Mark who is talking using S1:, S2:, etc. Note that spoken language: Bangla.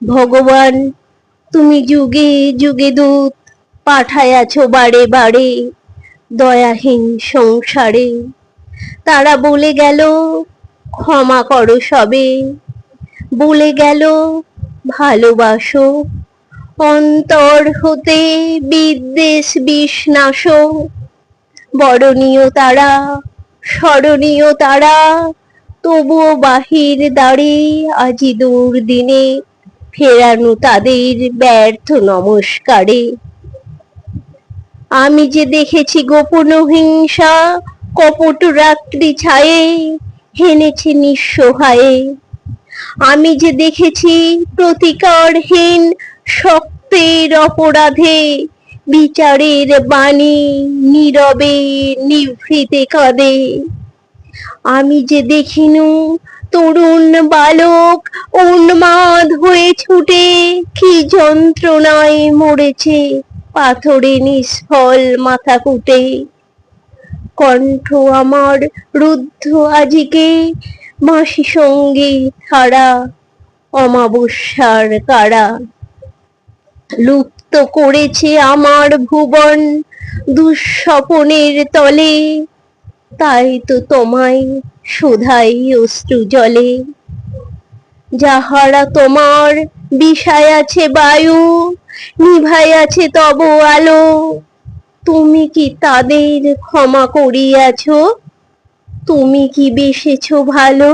S1: ভগবান, তুমি যুগে যুগে দূত পাঠায়াছ বারে বারে দয়াহীন সংসারে। তারা বলে গেল ক্ষমা করো সবে, বলে গেল ভালোবাসো, অন্তর হতে বিদ্বেষ বিষ বরণীয় তারা, স্মরণীয় তারা, তবুও বাহির দ্বারে আজি দুর্দিনে ফেরানো তাদের ব্যর্থ নমস্কারে। আমি যে দেখেছি গোপন হিংসা কপট রাত্রি ছায়ে হেনেছে নিঃসহায়ে। আমি যে দেখেছি প্রতিকারহীন শক্তের অপরাধে বিচারের বাণী নীরবে নিভৃতে কাঁদে। আমি যে দেখিনু তরুণ বালক উন্মাদ হয়ে ছুটে কি যন্ত্রণায় মরেছে পাথরে নিষ্ফল মাথা কুটে। কণ্ঠ আমার রুদ্ধ আজিকে মাসি সঙ্গীত হারা অমাবস্যার কারা। লুপ্ত করেছে আমার ভুবন দুঃস্বপনের তলে, তাই তো তোমায় শোধাই অশ্রু জলে। যাহারা তোমার বিষায় আছে বায়ু, নিভাই আছে তব আলো, তুমি কি তাদের ক্ষমা করিয়াছ? তুমি কি বেসেছ ভালো?